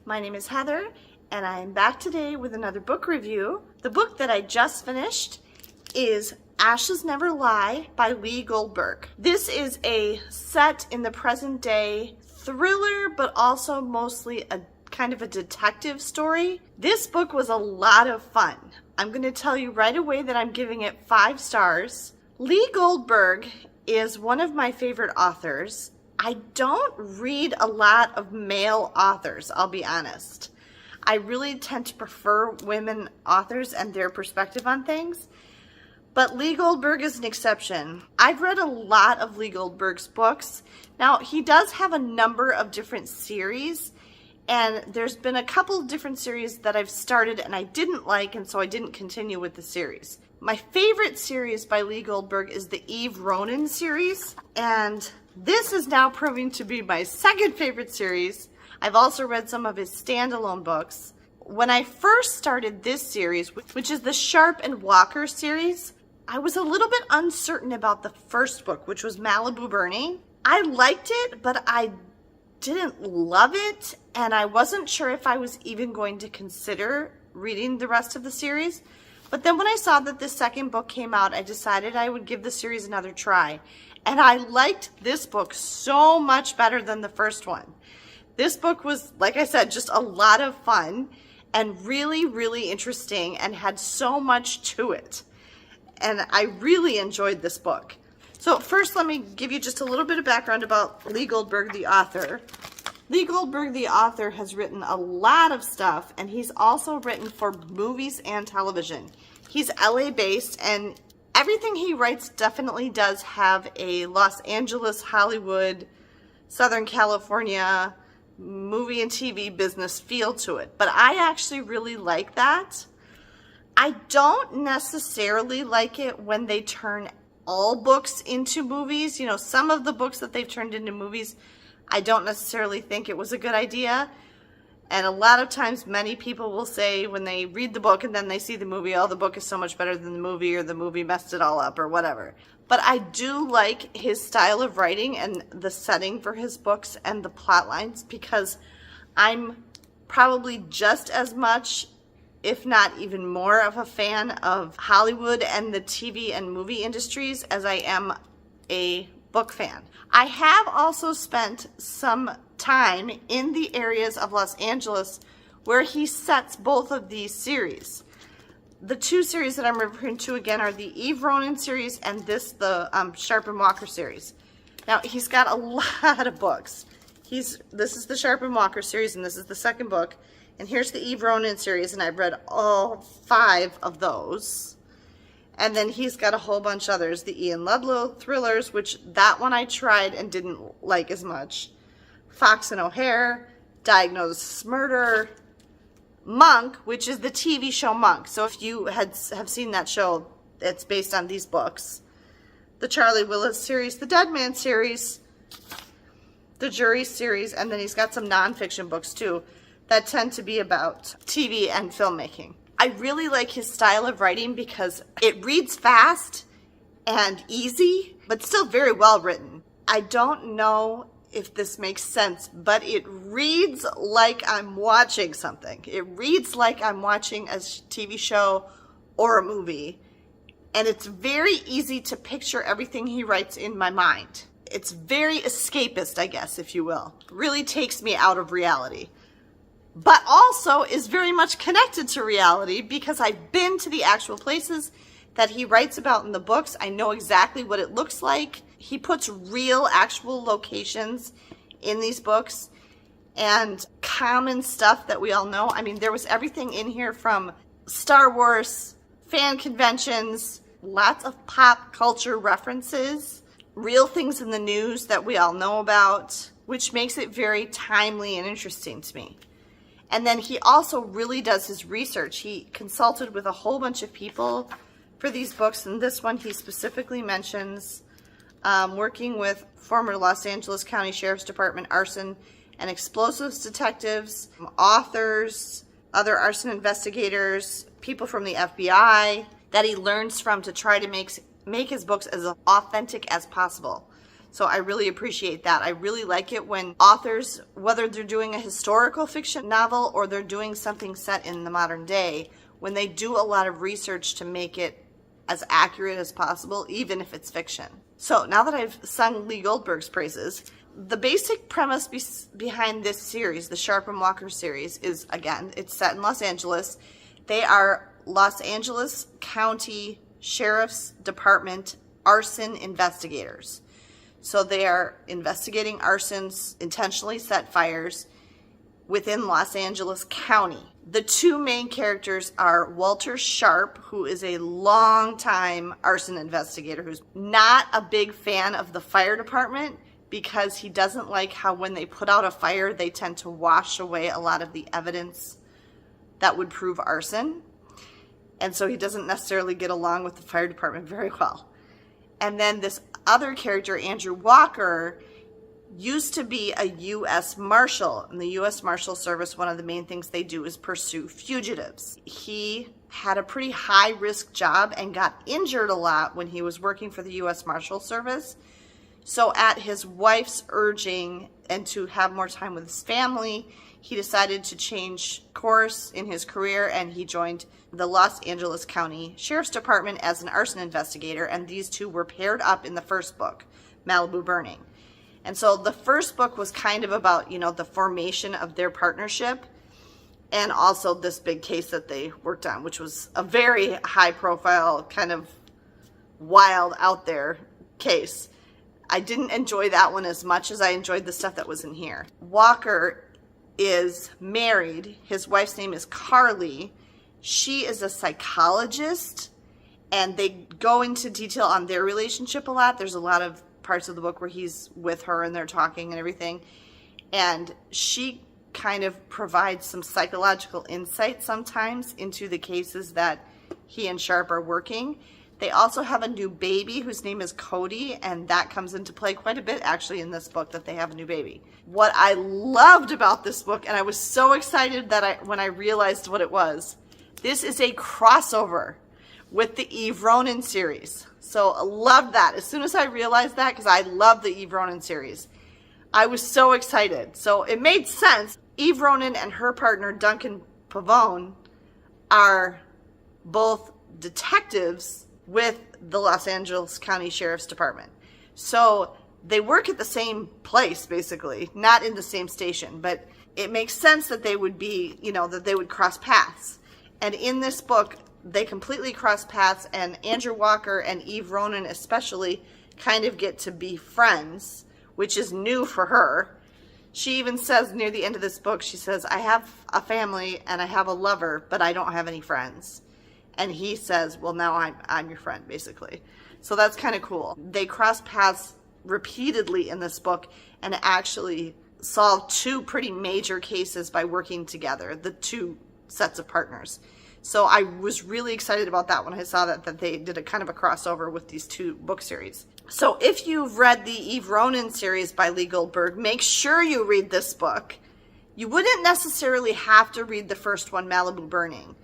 My name is Heather, and I am back today with another book review. The book that I just finished is Ashes Never Lie by Lee Goldberg. This is a set in the present day thriller, but also mostly a kind of a detective story. This book was a lot of fun. I'm going to tell you right away that I'm giving it 5 stars. Lee Goldberg is one of my favorite authors. I don't read a lot of male authors, I'll be honest. I really tend to prefer women authors and their perspective on things. But Lee Goldberg is an exception. I've read a lot of Lee Goldberg's books. Now, he does have a number of different series, and there's been a couple of different series that I've started and I didn't like, and so I didn't continue with the series. My favorite series by Lee Goldberg is the Eve Ronin series, and this is now proving to be my second favorite series. I've also read some of his standalone books. When I first started this series, which is the Sharpe Walker series, I was a little bit uncertain about the first book, which was Malibu Burning. I liked it, but I didn't love it, and I wasn't sure if I was even going to consider reading the rest of the series. But then when I saw that the second book came out, I decided I would give the series another try. And I liked this book so much better than the first one. This book was, like I said, just a lot of fun and really, really interesting and had so much to it. And I really enjoyed this book. So first, let me give you just a little bit of background about Lee Goldberg, the author. Lee Goldberg, the author, has written a lot of stuff, and he's also written for movies and television. He's LA based, and everything he writes definitely does have a Los Angeles, Hollywood, Southern California movie and TV business feel to it. But I actually really like that. I don't necessarily like it when they turn all books into movies. You know, some of the books that they've turned into movies, I don't necessarily think it was a good idea. And a lot of times many people will say when they read the book and then they see the movie, oh, the book is so much better than the movie, or the movie messed it all up, or whatever. But I do like his style of writing and the setting for his books and the plot lines, because I'm probably just as much, if not even more, of a fan of Hollywood and the TV and movie industries as I am a book fan. I have also spent some time in the areas of Los Angeles where he sets both of these series. The two series that I'm referring to again are the Eve Ronin series and the Sharpe Walker series. Now, he's got a lot of books. This is the Sharpe Walker series, and this is the second book. And here's the Eve Ronin series, and I've read all 5 of those. And then he's got a whole bunch others. The Ian Ludlow thrillers, which that one I tried and didn't like as much. Fox and O'Hare, Diagnosis Murder, Monk, which is the TV show Monk. So if you have seen that show, it's based on these books. The Charlie Willis series, the Dead Man series, the Jury series, and then he's got some nonfiction books too that tend to be about TV and filmmaking. I really like his style of writing because it reads fast and easy, but still very well written. I don't know if this makes sense, but it reads like I'm watching something. It reads like I'm watching a TV show or a movie, and it's very easy to picture everything he writes in my mind. It's very escapist, I guess, if you will. Really takes me out of reality. But also is very much connected to reality because I've been to the actual places that he writes about in the books. I know exactly what it looks like. He puts real, actual locations in these books and common stuff that we all know. I mean, there was everything in here from Star Wars, fan conventions, lots of pop culture references, real things in the news that we all know about, which makes it very timely and interesting to me. And then he also really does his research. He consulted with a whole bunch of people for these books. And this one he specifically mentions working with former Los Angeles County Sheriff's Department arson and explosives detectives, authors, other arson investigators, people from the FBI that he learns from to try to make his books as authentic as possible. So I really appreciate that. I really like it when authors, whether they're doing a historical fiction novel or they're doing something set in the modern day, when they do a lot of research to make it as accurate as possible, even if it's fiction. So now that I've sung Lee Goldberg's praises, the basic premise behind this series, the Sharpe Walker series, is, again, it's set in Los Angeles. They are Los Angeles County Sheriff's Department arson investigators. So they are investigating arsons, intentionally set fires within Los Angeles County. The two main characters are Walter Sharpe, who is a longtime arson investigator who's not a big fan of the fire department because he doesn't like how when they put out a fire, they tend to wash away a lot of the evidence that would prove arson. And so he doesn't necessarily get along with the fire department very well. And then this other character, Andrew Walker, used to be a U.S. Marshal. In the U.S. Marshal Service, one of the main things they do is pursue fugitives. He had a pretty high-risk job and got injured a lot when he was working for the U.S. Marshal Service. So at his wife's urging and to have more time with his family, he decided to change course in his career, and he joined the Los Angeles County Sheriff's Department as an arson investigator, and these two were paired up in the first book, Malibu Burning. And so the first book was kind of about, you know, the formation of their partnership and also this big case that they worked on, which was a very high profile, kind of wild out there case. I didn't enjoy that one as much as I enjoyed the stuff that was in here. Walker is married. His wife's name is Carly. She is a psychologist, and they go into detail on their relationship a lot. There's a lot of parts of the book where he's with her and they're talking and everything. And she kind of provides some psychological insight sometimes into the cases that he and Sharpe are working. They also have a new baby whose name is Cody, and that comes into play quite a bit actually in this book, that they have a new baby. What I loved about this book, and I was so excited that when I realized what it was, this is a crossover with the Eve Ronin series. So I love that. As soon as I realized that, because I love the Eve Ronin series, I was so excited. So it made sense. Eve Ronin and her partner, Duncan Pavone, are both detectives with the Los Angeles County Sheriff's Department. So they work at the same place, basically, not in the same station, but it makes sense that they would be, you know, that they would cross paths. And in this book, they completely cross paths, and Andrew Walker and Eve Ronin especially kind of get to be friends, which is new for her. She even says near the end of this book, she says, I have a family and I have a lover, but I don't have any friends. And he says, well, now I'm your friend, basically. So that's kind of cool. They cross paths repeatedly in this book and actually solve two pretty major cases by working together, the two sets of partners. So I was really excited about that when I saw that they did a kind of a crossover with these two book series. So if you've read the Eve Ronin series by Lee Goldberg, make sure you read this book. You wouldn't necessarily have to read the first one, Malibu Burning.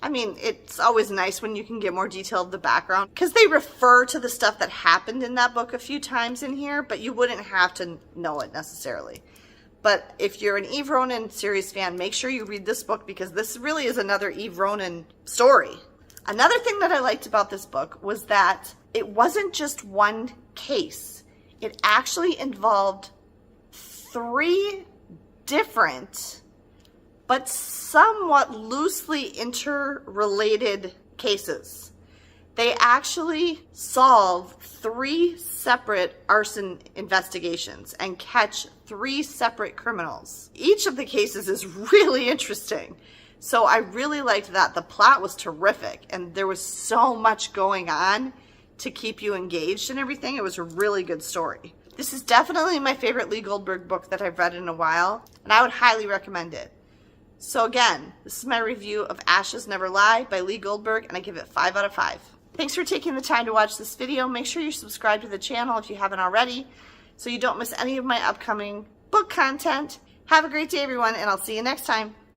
I mean, it's always nice when you can get more detail of the background, because they refer to the stuff that happened in that book a few times in here, but you wouldn't have to know it necessarily. But if you're an Eve Ronin series fan, make sure you read this book, because this really is another Eve Ronin story. Another thing that I liked about this book was that it wasn't just one case. It actually involved 3 different but somewhat loosely interrelated cases. They actually solve 3 separate arson investigations and catch 3 separate criminals. Each of the cases is really interesting. So I really liked that. The plot was terrific, and there was so much going on to keep you engaged and everything. It was a really good story. This is definitely my favorite Lee Goldberg book that I've read in a while, and I would highly recommend it. So again, this is my review of Ashes Never Lie by Lee Goldberg, and I give it 5 out of 5. Thanks for taking the time to watch this video. Make sure you subscribe to the channel if you haven't already, so you don't miss any of my upcoming book content. Have a great day, everyone, and I'll see you next time.